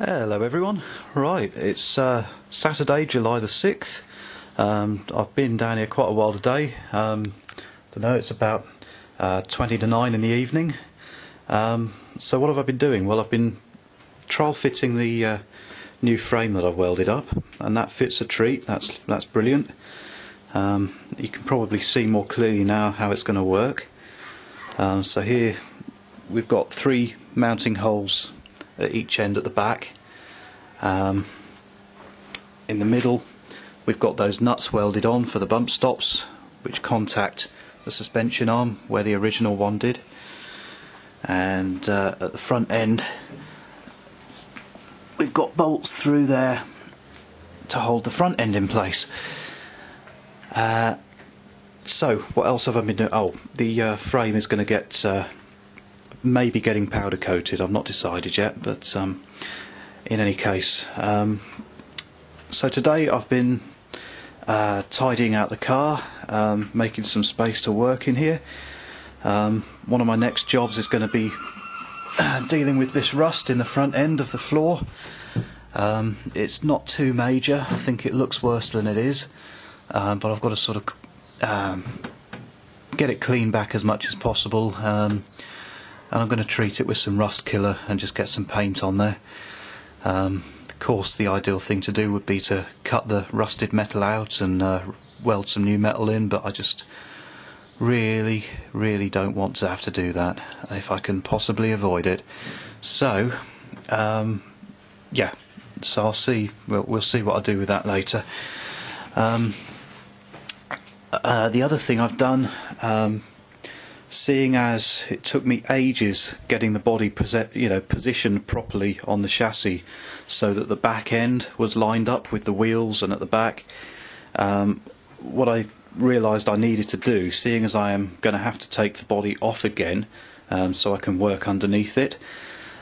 Hello everyone. Right, it's Saturday, July the 6th. I've been down here quite a while today. Don't know, it's about 20 to 9 in the evening. So what have I been doing? Well, I've been trial fitting the new frame that I've welded up, and that fits a treat. That's brilliant. You can probably see more clearly now how it's going to work. So here we've got 3 mounting holes at each end at the back. In the middle we've got those nuts welded on for the bump stops, which contact the suspension arm where the original one did, and at the front end we've got bolts through there to hold the front end in place. So what else have I been doing? Oh, the frame is going to get maybe getting powder coated. I've not decided yet, but in any case, so today I've been tidying out the car, making some space to work in here. One of my next jobs is going to be dealing with this rust in the front end of the floor. It's not too major. I think it looks worse than it is, but I've got to sort of get it cleaned back as much as possible. And I'm going to treat it with some rust killer and just get some paint on there. Of course, the ideal thing to do would be to cut the rusted metal out and weld some new metal in, but I just really don't want to have to do that if I can possibly avoid it. So yeah, so I'll see. We'll see what I do with that later. The other thing I've done, seeing as it took me ages getting the body positioned properly on the chassis so that the back end was lined up with the wheels and at the back, what I realised I needed to do, seeing as I am going to have to take the body off again so I can work underneath it,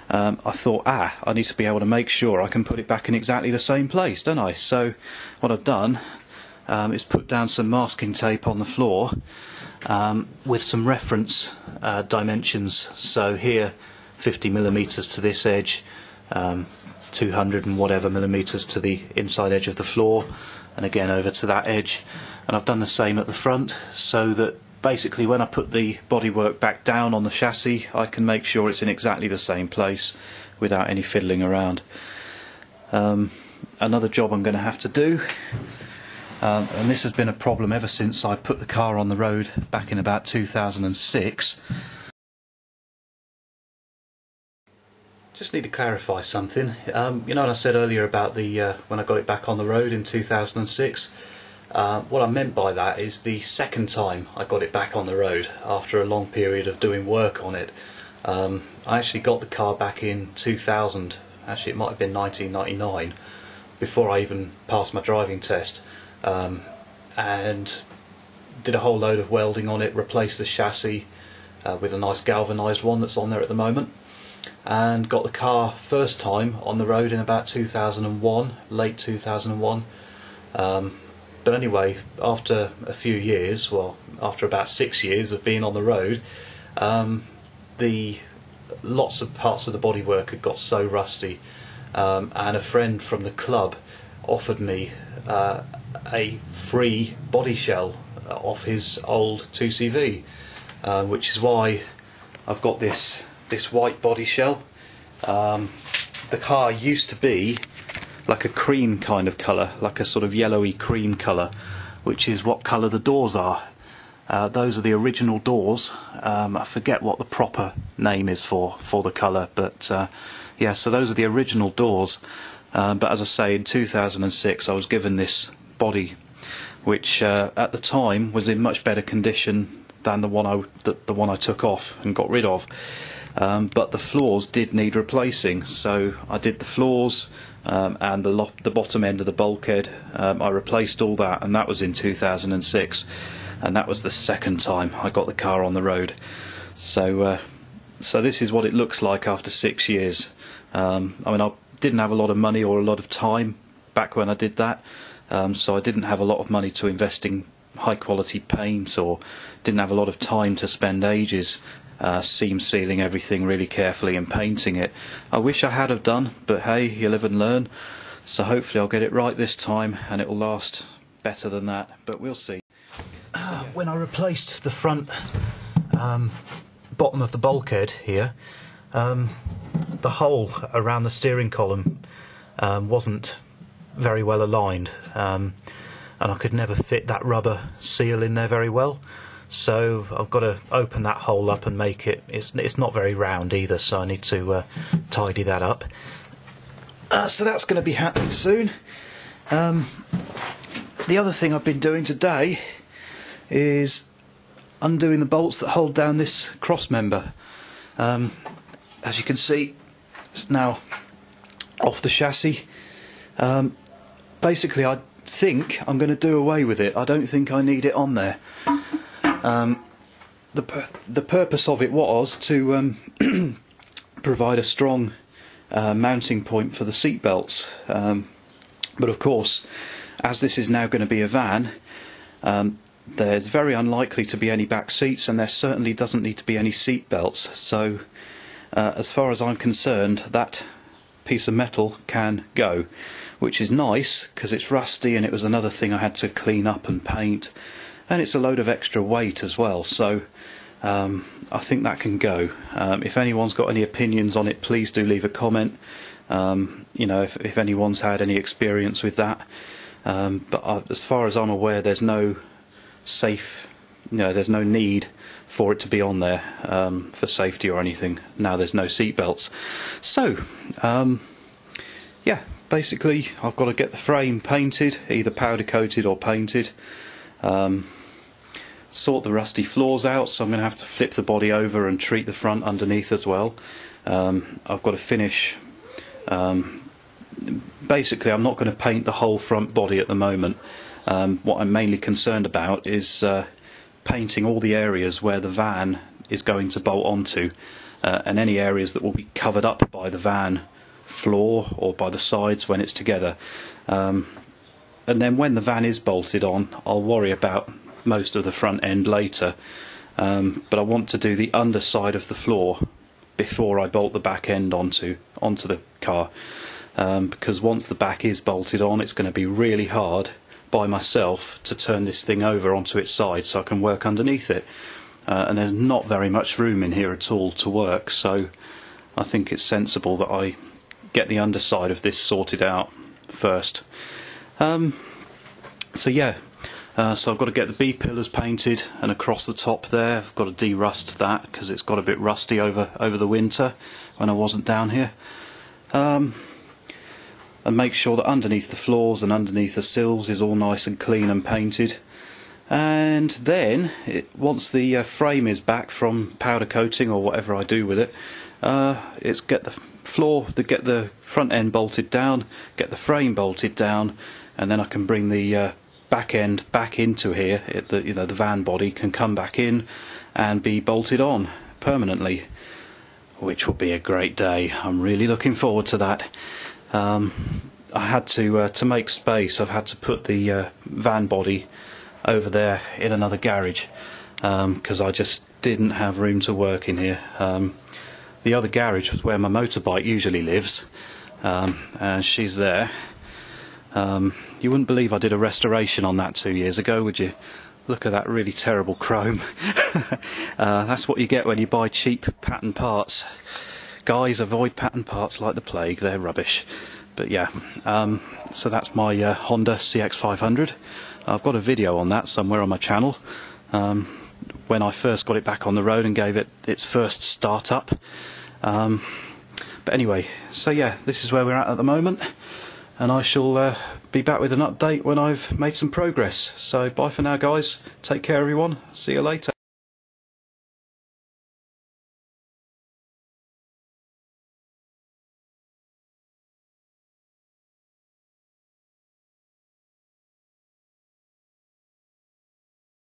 I thought, I need to be able to make sure I can put it back in exactly the same place, don't I? So what I've done is put down some masking tape on the floor with some reference dimensions. So here 50mm to this edge, 200 and whatever millimeters to the inside edge of the floor, and again over to that edge. And I've done the same at the front, so that basically when I put the bodywork back down on the chassis I can make sure it's in exactly the same place without any fiddling around. Another job I'm going to have to do, and this has been a problem ever since I put the car on the road back in about 2006. Just need to clarify something. You know what I said earlier about the when I got it back on the road in 2006? What I meant by that is the second time I got it back on the road after a long period of doing work on it. I actually got the car back in 2000, actually it might have been 1999, before I even passed my driving test. And did a whole load of welding on it, replaced the chassis with a nice galvanised one that's on there at the moment, and got the car first time on the road in about 2001, late 2001. But anyway, after a few years, well, after about 6 years of being on the road, lots of parts of the bodywork had got so rusty, and a friend from the club offered me a free body shell off his old 2CV, which is why I've got this white body shell. The car used to be like a cream kind of colour, like a sort of yellowy cream colour, which is what colour the doors are. Those are the original doors. I forget what the proper name is for the colour, but yeah, so those are the original doors. But as I say, in 2006 I was given this body, which at the time was in much better condition than the one I took off and got rid of. But the floors did need replacing, so I did the floors and the bottom end of the bulkhead. I replaced all that, and that was in 2006, and that was the second time I got the car on the road. So this is what it looks like after 6 years. I mean, I didn't have a lot of money or a lot of time back when I did that, so I didn't have a lot of money to invest in high quality paint, or didn't have a lot of time to spend ages seam sealing everything really carefully and painting it. I wish I had have done, but hey, you live and learn. So hopefully I'll get it right this time and it will last better than that, but we'll see. When I replaced the front bottom of the bulkhead here, the hole around the steering column wasn't very well aligned, and I could never fit that rubber seal in there very well, so I've got to open that hole up and make it, it's not very round either, so I need to tidy that up. So that's going to be happening soon. The other thing I've been doing today is undoing the bolts that hold down this cross member. As you can see, it's now off the chassis. Basically, I think I'm going to do away with it. I don't think I need it on there. The purpose of it was to provide a strong mounting point for the seat belts, but of course, as this is now going to be a van, there's very unlikely to be any back seats, and there certainly doesn't need to be any seat belts. So as far as I'm concerned, that piece of metal can go, which is nice because it's rusty and it was another thing I had to clean up and paint, and it's a load of extra weight as well, so I think that can go. If anyone's got any opinions on it, please do leave a comment. You know, if anyone's had any experience with that, but as far as I'm aware, there's no there's no need for it to be on there for safety or anything. Now there's no seat belts. So yeah, basically I've got to get the frame painted, either powder coated or painted, sort the rusty floors out, so I'm going to have to flip the body over and treat the front underneath as well. I've got to finish, basically I'm not going to paint the whole front body at the moment. What I'm mainly concerned about is painting all the areas where the van is going to bolt onto, and any areas that will be covered up by the van floor or by the sides when it's together. And then when the van is bolted on, I'll worry about most of the front end later, but I want to do the underside of the floor before I bolt the back end onto the car, because once the back is bolted on, it's going to be really hard by myself to turn this thing over onto its side so I can work underneath it, and there's not very much room in here at all to work, so I think it's sensible that I get the underside of this sorted out first. So yeah, so I've got to get the B-pillars painted, and across the top there I've got to de-rust that because it's got a bit rusty over the winter when I wasn't down here, and make sure that underneath the floors and underneath the sills is all nice and clean and painted. And then once the frame is back from powder coating or whatever I do with it, it's get the front end bolted down, get the frame bolted down, and then I can bring the back end back into here. The van body can come back in and be bolted on permanently, which will be a great day. I'm really looking forward to that. I had to make space. I've had to put the van body over there in another garage because I just didn't have room to work in here. The other garage was where my motorbike usually lives, and she's there. You wouldn't believe I did a restoration on that 2 years ago, would you? Look at that really terrible chrome. That's what you get when you buy cheap pattern parts. Guys, avoid pattern parts like the plague, they're rubbish. But yeah, so that's my Honda CX500. I've got a video on that somewhere on my channel, when I first got it back on the road and gave it its first start up. But anyway, so yeah, this is where we're at the moment, and I shall be back with an update when I've made some progress. So bye for now guys, take care everyone, see you later.